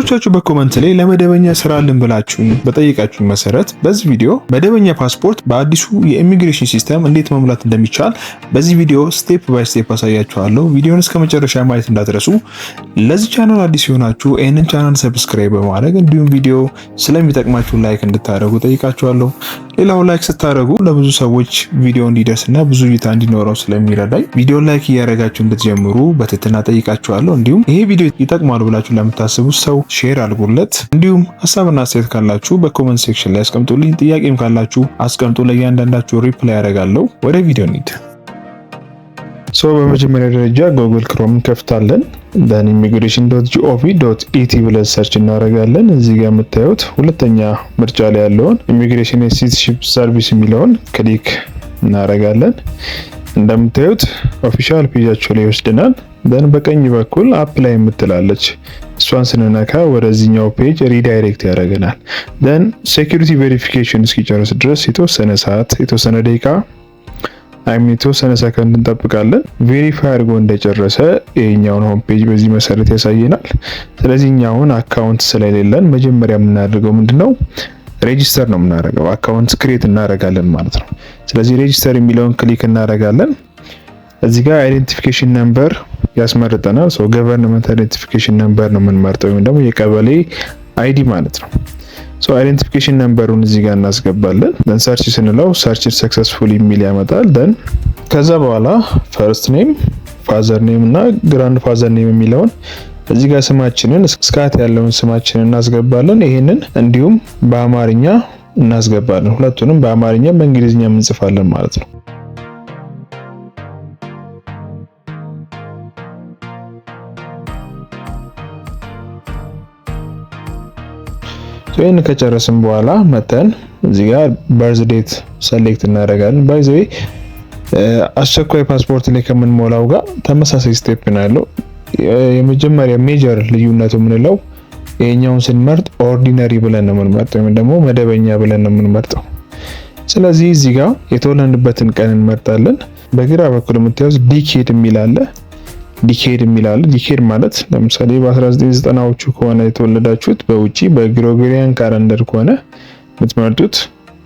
ብዙዎቻችሁ በኮመንት ላይ ለመደበኛ ስራ አለን ብላችሁኝ በጠየቃችሁኝ መሰረት በዚህ ቪዲዮ መደበኛ ፓስፖርት በአዲሱ የኢሚግሬሽን ሲስተም እንዴት መሙላት እንደሚቻል በዚህ ቪዲዮ ስቴፕ ባይ ስቴፕ አሳያችኋለሁ። ቪዲዮውን እስከ መጨረሻ ማየት እንዳትረሱ። ለዚህ ቻናል አዲስ የሆናችሁ ይህንን ቻናል ሰብስክራይብ በማድረግ እንዲሁም ቪዲዮ ስለሚጠቅማችሁ ላይክ እንድታደርጉ ጠይቃችኋለሁ። ሌላው ላይክ ስታደርጉ ለብዙ ሰዎች ቪዲዮ እንዲደርስና ብዙ እይታ እንዲኖረው ስለሚረዳኝ ቪዲዮ ላይክ እያደረጋችሁ እንድትጀምሩ በትህትና ጠይቃችኋለሁ። እንዲሁም ይሄ ቪዲዮ ይጠቅማሉ ብላችሁ ለምታስቡት ሰው ሼር አድርጉለት። እንዲሁም ሀሳብና አስተያየት ካላችሁ በኮሜንት ሴክሽን ላይ አስቀምጡልኝ። ጥያቄም ካላችሁ አስቀምጡ፣ ለእያንዳንዳችሁ ሪፕላይ ያደርጋለሁ። ወደ ቪዲዮ እንሂድ። በመጀመሪያ ደረጃ ጉግል ክሮም እንከፍታለን። immigration.gov.et ብለን ሰርች እናደርጋለን። እዚህ ጋር የምታዩት ሁለተኛ ምርጫ ላይ ያለውን ኢሚግሬሽን ኤንድ ሲቲዝንሺፕ ሰርቪስ የሚለውን ክሊክ እናደርጋለን። እንደምታዩት ኦፊሻል ፔጃቸው ላይ ይወስደናል። በቀኝ በኩል አፕላይ የምትላለች እሷን ስንነካ ወደዚህኛው ፔጅ ሪዳይሬክት ያደርገናል። ሴኩሪቲ ቬሪፊኬሽን እስኪጨርስ ድረስ የተወሰነ ሰዓት የተወሰነ ደቂቃ የተወሰነ ሰከንድ እንጠብቃለን። ቬሪፋይ አድርጎ እንደጨረሰ ይሄኛውን ሆም ፔጅ በዚህ መሰረት ያሳየናል። ስለዚህ እኛውን አካውንት ስለሌለን መጀመሪያ የምናደርገው ምንድነው ሬጂስተር ነው የምናደርገው። አካውንት ክሬት እናደርጋለን ማለት ነው። ስለዚህ ሬጂስተር የሚለውን ክሊክ እናደርጋለን። እዚህ ጋር አይዴንቲፊኬሽን ነምበር ያስመርጠናል። ገቨርንመንት አይዴንቲፊኬሽን ነምበር ነው የምንመርጠው ወይም ደግሞ የቀበሌ አይዲ ማለት ነው። አይዴንቲፊኬሽን ነምበሩን እዚህ ጋር እናስገባለን። ሰርች ስንለው ሰርች ሰክሰስፉሊ የሚል ያመጣል። ከዛ በኋላ ፈርስት ኔም፣ ፋዘር ኔም እና ግራንድ ፋዘር ኔም የሚለውን እዚህ ጋር ስማችንን እስካት ያለውን ስማችንን እናስገባለን። ይሄንን እንዲሁም በአማርኛ እናስገባለን። ሁለቱንም በአማርኛ በእንግሊዝኛ እንጽፋለን ማለት ነው። ይሄን ከጨረስን በኋላ መተን እዚህ ጋር በርዝ ዴት ሰሌክት እናደርጋለን። ባይ ዘ ዌይ አስቸኳይ ፓስፖርት ላይ ከምንሞላው ጋር ተመሳሳይ ስቴፕ ነው ያለው። የመጀመሪያ ሜጀር ልዩነቱ የምንለው ይሄኛውን ስንመርጥ ኦርዲነሪ ብለን ነው የምንመርጠው ወይም ደግሞ መደበኛ ብለን ነው የምንመርጠው። ስለዚህ እዚህ ጋር የተወለድንበትን ቀን እንመርጣለን። በግራ በኩል የምታዩት ዲኬድ የሚላል። ዲኬድ ማለት ለምሳሌ በ1990ዎቹ ከሆነ የተወለዳችሁት በውጪ በግሪጎሪያን ካላንደር ከሆነ የምትመርጡት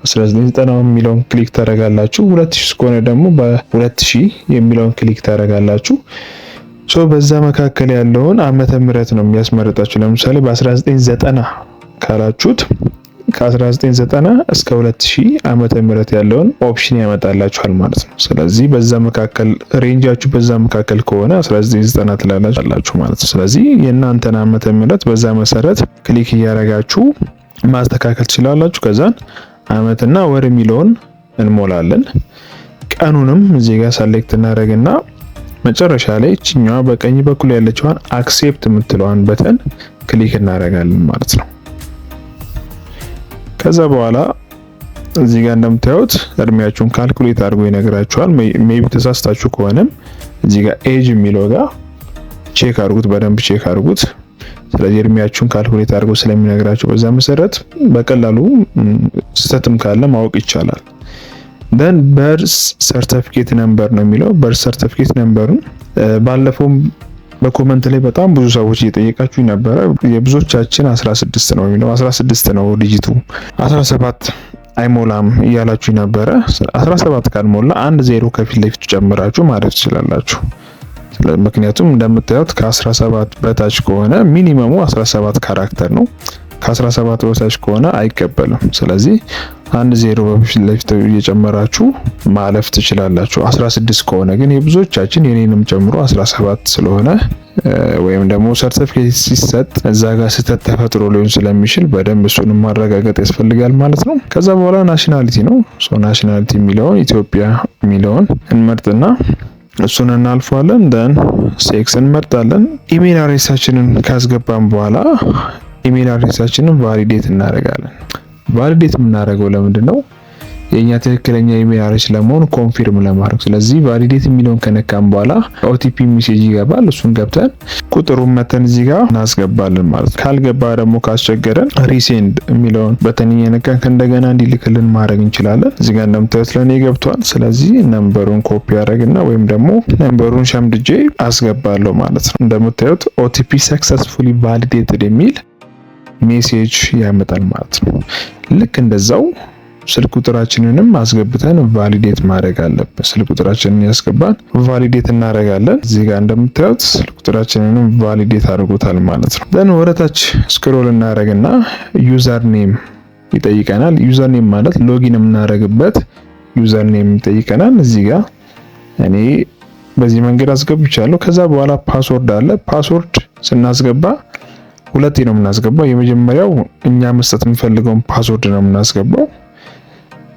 1990 የሚለውን ክሊክ ታደርጋላችሁ። 2000 ከሆነ ደግሞ በ2000 የሚለውን ክሊክ ታደርጋላችሁ። በዛ መካከል ያለውን ዓመተ ምህረት ነው የሚያስመርጣችሁ። ለምሳሌ በ1990 ካላችሁት ከ1990 እስከ 2000 ዓመተ ምህረት ያለውን ኦፕሽን ያመጣላችኋል ማለት ነው። ስለዚህ በዛ መካከል ሬንጃችሁ በዛ መካከል ከሆነ 1990 ትላላችሁ ማለት ነው። ስለዚህ የእናንተን ዓመተ ምህረት በዛ መሰረት ክሊክ እያደረጋችሁ ማስተካከል ትችላላችሁ። ከዛን ዓመትና ወር የሚለውን እንሞላለን። ቀኑንም እዚህ ጋር ሰሌክት እናደርግና መጨረሻ ላይ እቺኛዋ በቀኝ በኩል ያለችዋን አክሴፕት የምትለዋን በተን ክሊክ እናደርጋለን ማለት ነው። ከዛ በኋላ እዚህ ጋር እንደምታዩት እድሜያችሁን ካልኩሌት አድርጎ ይነግራችኋል። ሜቢ ተሳስታችሁ ከሆነም እዚህ ጋር ኤጅ የሚለው ጋር ቼክ አድርጉት፣ በደንብ ቼክ አድርጉት። ስለዚህ እድሜያችሁን ካልኩሌት አድርጎ ስለሚነግራችሁ በዛ መሰረት በቀላሉ ስህተትም ካለ ማወቅ ይቻላል። በርዝ ሰርቲፊኬት ነምበር ነው የሚለው። በርዝ ሰርቲፊኬት ነምበሩን ባለፈው በኮመንት ላይ በጣም ብዙ ሰዎች እየጠየቃችሁ ነበረ። የብዙዎቻችን 16 ነው የሚለው 16 ነው ዲጂቱ 17 አይሞላም እያላችሁ ነበረ። 17 ካልሞላ አንድ ዜሮ ከፊት ለፊቱ ጨምራችሁ ማለት ትችላላችሁ። ምክንያቱም እንደምታዩት ከ17 በታች ከሆነ ሚኒመሙ 17 ካራክተር ነው። ከ17 በታች ከሆነ አይቀበልም። ስለዚህ አንድ ዜሮ በፊት ለፊቱ እየጨመራችሁ ማለፍ ትችላላችሁ። 16 ከሆነ ግን የብዙዎቻችን የኔንም ጨምሮ 17 ስለሆነ ወይም ደግሞ ሰርቲፊኬት ሲሰጥ እዛ ጋር ስህተት ተፈጥሮ ሊሆን ስለሚችል በደንብ እሱንም ማረጋገጥ ያስፈልጋል ማለት ነው። ከዛ በኋላ ናሽናሊቲ ነው። ናሽናሊቲ የሚለውን ኢትዮጵያ የሚለውን እንመርጥና እሱን እናልፋለን። ሴክስ እንመርጣለን። ኢሜል አድሬሳችንን ካስገባን በኋላ ኢሜል አድሬሳችንን ቫሊዴት እናደርጋለን። ቫሊዴት የምናደርገው ለምንድን ነው? የኛ ትክክለኛ ኢሜል አድሬስ ለመሆን ኮንፊርም ለማድረግ። ስለዚህ ቫሊዴት የሚለውን ከነካን በኋላ ኦቲፒ ሜሴጅ ይገባል። እሱን ገብተን ቁጥሩን መተን እዚህ ጋር እናስገባለን ማለት ነው። ካልገባ ደግሞ ካስቸገረን ሪሴንድ የሚለውን በተን እየነካን ከእንደገና እንዲልክልን ማድረግ እንችላለን። እዚህ ጋር እንደምታዩት ለኔ ገብቷል። ስለዚህ ነምበሩን ኮፒ አደረግና ወይም ደግሞ ነምበሩን ሸምድጄ አስገባለሁ ማለት ነው። እንደምታዩት ኦቲፒ ሰክሰስፉሊ ቫሊዴትድ የሚል ሜሴጅ ያመጣል ማለት ነው። ልክ እንደዛው ስልክ ቁጥራችንንም አስገብተን ቫሊዴት ማድረግ አለብን። ስልክ ቁጥራችንን ያስገባን ቫሊዴት እናደርጋለን። እዚህ ጋር እንደምታዩት ስልክ ቁጥራችንንም ቫሊዴት አድርጎታል ማለት ነው። ደን ወደታች ስክሮል እናደርግና ዩዘር ኔም ይጠይቀናል። ዩዘር ኔም ማለት ሎጊን የምናደርግበት ዩዘር ኔም ይጠይቀናል። እዚህ ጋር እኔ በዚህ መንገድ አስገብቻለሁ። ከዛ በኋላ ፓስወርድ አለ። ፓስወርድ ስናስገባ ሁለቴ ነው የምናስገባው። የመጀመሪያው እኛ መስጠት የምንፈልገውን ፓስወርድ ነው የምናስገባው።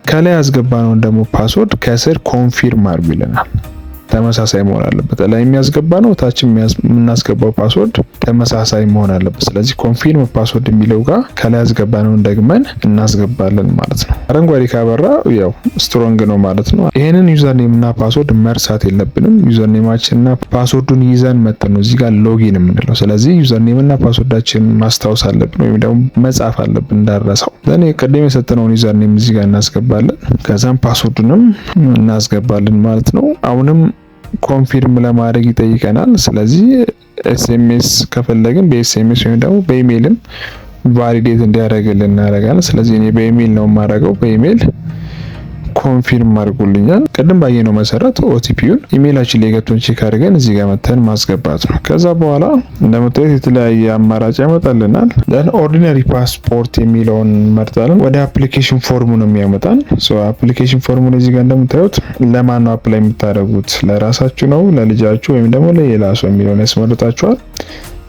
ከላይ ያስገባነውን ደግሞ ፓስወርድ ከስር ኮንፊርም አድርጉ ይለናል። ተመሳሳይ መሆን አለበት። ላይ የሚያስገባ ነው ታች የምናስገባው ፓስወርድ ተመሳሳይ መሆን አለበት። ስለዚህ ኮንፊርም ፓስወርድ የሚለው ጋር ከላይ ያስገባነውን ደግመን እናስገባለን ማለት ነው። አረንጓዴ ካበራ ያው ስትሮንግ ነው ማለት ነው። ይሄንን ዩዘር ኔም እና ፓስወርድ መርሳት የለብንም። ዩዘር ኔማችንና ፓስወርዱን ይዘን መተን ነው እዚህ ጋር ሎጊን የምንለው። ስለዚህ ዩዘር ኔም እና ፓስወርዳችንን ማስታወስ አለብን ወይም ደግሞ መጻፍ አለብን እንዳረሳው። ለኔ ቀደም የሰጠነውን ዩዘር ኔም እዚህ ጋር እናስገባለን። ከዛም ፓስወርዱንም እናስገባለን ማለት ነው። አሁንም ኮንፊርም ለማድረግ ይጠይቀናል። ስለዚህ ኤስኤምኤስ ከፈለግን በኤስኤምኤስ ወይም ደግሞ በኢሜይልም ቫሊዴት እንዲያደርግልን እናደርጋለን። ስለዚህ እኔ በኢሜይል ነው የማደርገው። በኢሜይል ኮንፊርም አድርጉልኛል። ቅድም ባየነው መሰረት ኦቲፒውን ኢሜይላችን ላይ ገብተን ቼክ አድርገን እዚህ ጋር መተን ማስገባት ነው። ከዛ በኋላ እንደምታዩት የተለያየ አማራጭ ያመጣልናል። ደን ኦርዲነሪ ፓስፖርት የሚለውን መርጣለን። ወደ አፕሊኬሽን ፎርሙ ነው የሚያመጣን። አፕሊኬሽን ፎርሙ እዚህ ጋር እንደምታዩት ለማን ነው አፕላይ የምታደርጉት? ለራሳችሁ ነው፣ ለልጃችሁ ወይም ደግሞ ለሌላ ሰው የሚለውን ያስመርጣችኋል።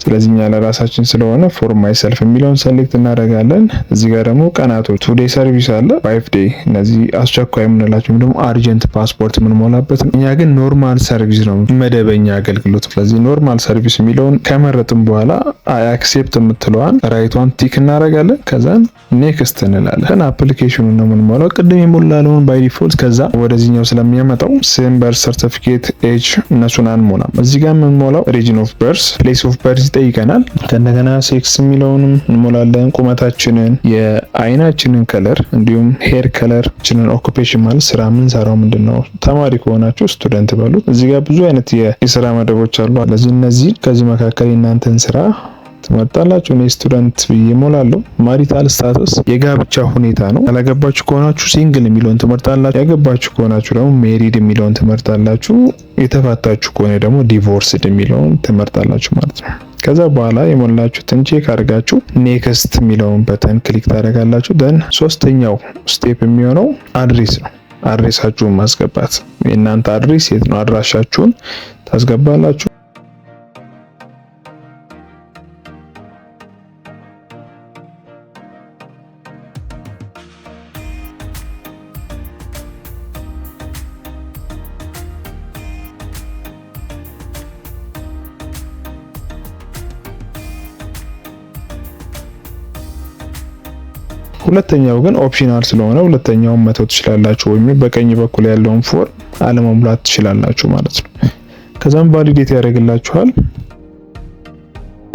ስለዚህ እኛ ለራሳችን ስለሆነ ፎር ማይ ሰልፍ የሚለውን ሰሌክት እናደርጋለን። እዚህ ጋር ደግሞ ቀናቶች 2 ዴይ ሰርቪስ አለ፣ 5 ዴይ እነዚህ አስቸኳይ የምንላቸው ደግሞ አርጀንት ፓስፖርት የምንሞላበት ነው። እኛ ግን ኖርማል ሰርቪስ ነው መደበኛ አገልግሎት። ስለዚህ ኖርማል ሰርቪስ የሚለውን ከመረጥን በኋላ አይ አክሴፕት የምትለዋን ራይቷን ቲክ እናደርጋለን። ከዛን ኔክስት እንላለን። አፕሊኬሽኑን ነው የምንሞላው ቅድም የሞላለውን ባይ ዲፎልት። ከዛ ወደዚህኛው ስለሚያመጣው ስም፣ በርዝ ሰርቲፊኬት፣ ኤጅ እነሱን አንሞላም። እዚህ ጋር የምንሞላው ሪጅን ኦፍ በርዝ፣ ፕሌስ ኦፍ በርዝ ይጠይቀናል። ከእንደገና ሴክስ የሚለውንም እንሞላለን። ቁመታችንን፣ የአይናችንን ከለር እንዲሁም ሄር ከለርችንን፣ ኦኩፔሽን ማለት ስራ የምንሰራው ምንድነው። ተማሪ ከሆናችሁ ስቱደንት በሉት። እዚህ ጋር ብዙ አይነት የስራ መደቦች አሉ። ስለዚህ እነዚህ ከዚህ መካከል የእናንተን ስራ ትመርጣላችሁ። እኔ ስቱደንት ብዬ እሞላለሁ። ማሪታል ስታተስ የጋብቻ ሁኔታ ነው። ያላገባችሁ ከሆናችሁ ሲንግል የሚለውን ትመርጣላችሁ። ያገባችሁ ከሆናችሁ ደግሞ ሜሪድ የሚለውን ትመርጣላችሁ። የተፋታችሁ ከሆነ ደግሞ ዲቮርስድ የሚለውን ትመርጣላችሁ ማለት ነው። ከዛ በኋላ የሞላችሁትን ቼክ አድርጋችሁ ኔክስት የሚለውን በተን ክሊክ ታደርጋላችሁ። ደን ሶስተኛው ስቴፕ የሚሆነው አድሬስ ነው። አድሬሳችሁን ማስገባት። የእናንተ አድሬስ የት ነው? አድራሻችሁን ታስገባላችሁ። ሁለተኛው ግን ኦፕሽናል ስለሆነ ሁለተኛውን መተው ትችላላችሁ፣ ወይም በቀኝ በኩል ያለውን ፎርም አለመሙላት ትችላላችሁ ማለት ነው። ከዛም ቫሊዴት ያደርግላችኋል።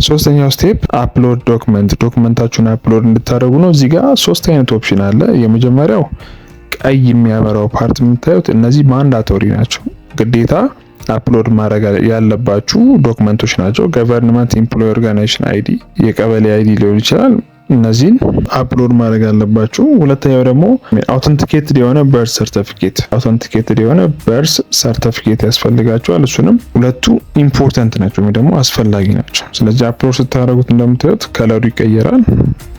ሶስተኛው ስቴፕ አፕሎድ ዶክመንት። ዶክመንታችሁን አፕሎድ እንድታደርጉ ነው። እዚህ ጋር 3 አይነት ኦፕሽን አለ። የመጀመሪያው ቀይ የሚያበራው ፓርት የምታዩት እነዚህ ማንዳቶሪ ናቸው፣ ግዴታ አፕሎድ ማድረግ ያለባችሁ ዶክመንቶች ናቸው። ገቨርንመንት ኤምፕሎይ ኦርጋናይዜሽን አይዲ፣ የቀበሌ አይዲ ሊሆን ይችላል። እነዚህን አፕሎድ ማድረግ አለባችሁ። ሁለተኛው ደግሞ አውተንቲኬትድ የሆነ በርዝ ሰርቲፊኬት፣ አውተንቲኬትድ የሆነ በርዝ ሰርቲፊኬት ያስፈልጋችኋል። እሱንም ሁለቱ ኢምፖርታንት ናቸው ወይ ደግሞ አስፈላጊ ናቸው። ስለዚህ አፕሎድ ስታደርጉት እንደምታዩት ከለሩ ይቀየራል፣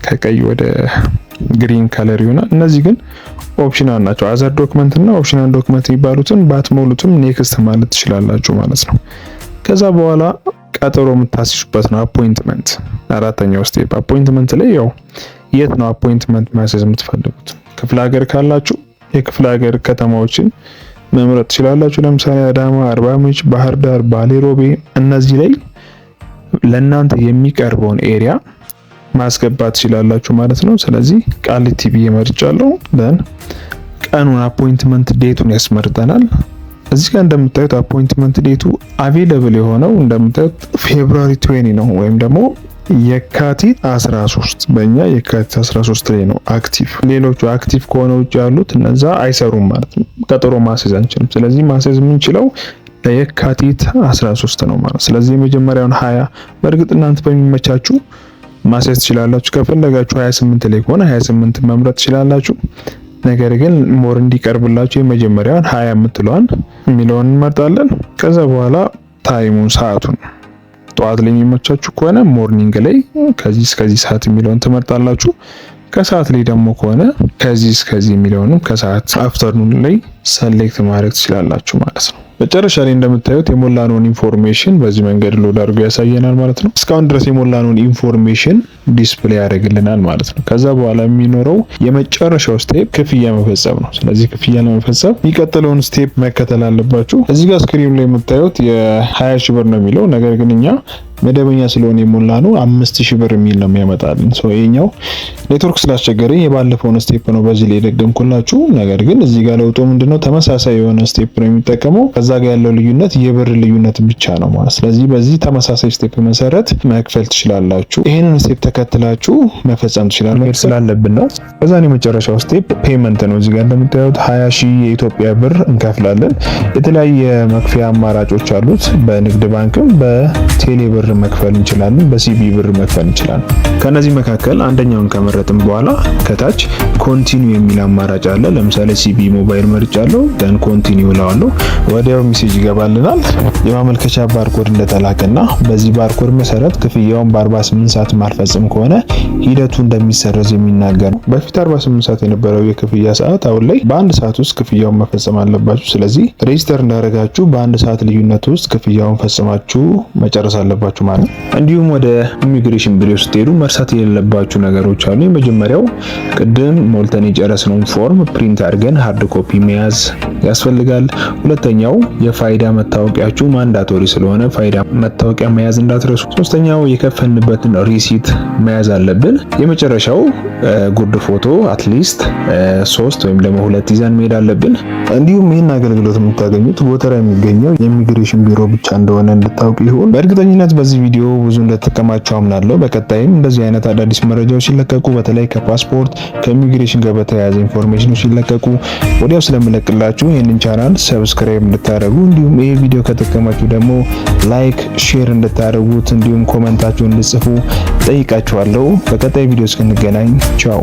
ከቀይ ወደ ግሪን ከለር ይሆናል። እነዚህ ግን ኦፕሽናል ናቸው። አዘር ዶክመንት እና ኦፕሽናል ዶክመንት የሚባሉትን ባትሞሉትም ኔክስት ማለት ትችላላችሁ ማለት ነው። ከዛ በኋላ ቀጠሮ የምታስይዙበት ነው አፖይንትመንት። አራተኛው ስቴፕ አፖይንትመንት ላይ ያው የት ነው አፖይንትመንት ማስያዝ የምትፈልጉት? ክፍለ ሀገር ካላችሁ የክፍለ ሀገር ከተማዎችን መምረጥ ትችላላችሁ። ለምሳሌ አዳማ፣ አርባ ምንጭ፣ ባህር ዳር፣ ባሌ ሮቤ፣ እነዚህ ላይ ለእናንተ የሚቀርበውን ኤሪያ ማስገባት ትችላላችሁ ማለት ነው። ስለዚህ ቃሊቲ ብዬ መርጫለሁ። ደን ቀኑን አፖይንትመንት ዴቱን ያስመርጠናል። እዚህ ጋር እንደምታዩት አፖይንትመንት ዴቱ አቬለብል የሆነው እንደምታዩት ፌብሩዋሪ 20 ነው፣ ወይም ደግሞ የካቲት 13 በእኛ የካቲት 13 ላይ ነው አክቲቭ። ሌሎቹ አክቲቭ ከሆነ ውጭ ያሉት እነዛ አይሰሩም ማለት ነው። ቀጠሮ ማስያዝ አንችልም። ስለዚህ ማስያዝ የምንችለው ለየካቲት 13 ነው ማለት። ስለዚህ የመጀመሪያውን 20 በእርግጥ እናንተ በሚመቻችሁ ማስያዝ ትችላላችሁ። ከፈለጋችሁ 28 ላይ ከሆነ 28 መምረጥ ትችላላችሁ። ነገር ግን ሞር እንዲቀርብላችሁ የመጀመሪያውን 20 የምትለዋን የሚለውን እንመርጣለን። ከዛ በኋላ ታይሙን ሰዓቱን ጠዋት ላይ የሚመቻችሁ ከሆነ ሞርኒንግ ላይ ከዚህ እስከዚህ ሰዓት የሚለውን ትመርጣላችሁ። ከሰዓት ላይ ደግሞ ከሆነ ከዚህ እስከዚህ የሚለውንም ከሰዓት አፍተርኑን ላይ ሰሌክት ማድረግ ትችላላችሁ ማለት ነው። መጨረሻ ላይ እንደምታዩት የሞላነውን ኢንፎርሜሽን በዚህ መንገድ ሎድ አድርጎ ያሳየናል ማለት ነው። እስካሁን ድረስ የሞላነውን ኢንፎርሜሽን ዲስፕሌይ ያደርግልናል ማለት ነው። ከዛ በኋላ የሚኖረው የመጨረሻው ስቴፕ ክፍያ መፈጸም ነው። ስለዚህ ክፍያ ለመፈጸም የሚቀጥለውን ስቴፕ መከተል አለባችሁ። እዚህ ጋር ስክሪኑ ላይ የምታዩት የ20 ሺህ ብር ነው የሚለው፣ ነገር ግን እኛ መደበኛ ስለሆነ የሞላ ነው 5000 ብር የሚል ነው የሚያመጣልን። ሶ ይሄኛው ኔትወርክ ስላስቸገረኝ የባለፈውን ስቴፕ ነው በዚህ ላይ ደገምኩላችሁ። ነገር ግን እዚህ ጋር ለውጡ ምንድነው ተመሳሳይ የሆነ ስቴፕ ነው የሚጠቀመው። ከዛ ጋር ያለው ልዩነት የብር ልዩነት ብቻ ነው ማለት። ስለዚህ በዚህ ተመሳሳይ ስቴፕ መሰረት መክፈል ትችላላችሁ። ይሄንን ስቴፕ ተከትላችሁ መፈጸም ትችላላችሁ ስላለብን ነው። ከዛ የመጨረሻው ስቴፕ ፔመንት ነው። እዚህ ጋር እንደምታዩት 20000 የኢትዮጵያ ብር እንከፍላለን። የተለያየ መክፈያ አማራጮች አሉት። በንግድ ባንክም በቴሌ ብር መክፈል እንችላለን፣ በሲቢ ብር መክፈል እንችላለን። ከነዚህ መካከል አንደኛውን ከመረጥን በኋላ ከታች ኮንቲኒው የሚል አማራጭ አለ። ለምሳሌ ሲቢ ሞባይል መርጫለሁ፣ ደን ኮንቲኒው እለዋለሁ። ወዲያው ሜሴጅ ይገባልናል የማመልከቻ ባርኮድ እንደተላከና በዚህ ባርኮድ መሰረት ክፍያውን በ48 ሰዓት ማልፈጽም ከሆነ ሂደቱ እንደሚሰረዝ የሚናገር ነው። በፊት 48 ሰዓት የነበረው የክፍያ ሰዓት አሁን ላይ በአንድ ሰዓት ውስጥ ክፍያውን መፈጸም አለባችሁ። ስለዚህ ሬጂስተር እንዳደረጋችሁ በአንድ ሰዓት ልዩነት ውስጥ ክፍያውን ፈጽማችሁ መጨረስ አለባችሁ ማለት ነው። እንዲሁም ወደ ኢሚግሬሽን ቢሮ ስትሄዱ መርሳት የሌለባችሁ ነገሮች አሉ። የመጀመሪያው ቅድም ሞልተን የጨረስነውን ፎርም ፕሪንት አድርገን ሃርድ ኮፒ መያዝ ያስፈልጋል። ሁለተኛው የፋይዳ መታወቂያችሁ ማንዳቶሪ ስለሆነ ፋይዳ መታወቂያ መያዝ እንዳትረሱ። ሶስተኛው የከፈልንበትን ሪሲት መያዝ አለብን። የመጨረሻው ጉርድ ፎቶ አትሊስት 3 ወይም ደግሞ 2 ይዘን መሄድ አለብን። እንዲሁም ይህን አገልግሎት የምታገኙት ጎተራ የሚገኘው የኢሚግሬሽን ቢሮ ብቻ እንደሆነ እንድታውቁ ይሁን። በእርግጠኝነት በዚህ ቪዲዮ ብዙ እንደተጠቀማችሁ አምናለሁ። በቀጣይም እንደዚህ አይነት አዳዲስ መረጃዎች ሲለቀቁ፣ በተለይ ከፓስፖርት ከኢሚግሬሽን ጋር በተያያዘ ኢንፎርሜሽኖች ሲለቀቁ ወዲያው ስለምለቅላችሁ ይህንን ቻናል ሰብስክራይብ እንድታደርጉ እንዲሁም ይህ ቪዲዮ ከተጠቀማችሁ ደግሞ ላይክ፣ ሼር እንድታደርጉት እንዲሁም ኮመንታችሁን እንድጽፉ ጠይቃችኋለሁ። በቀጣይ ቪዲዮ እስክንገናኝ ቻው።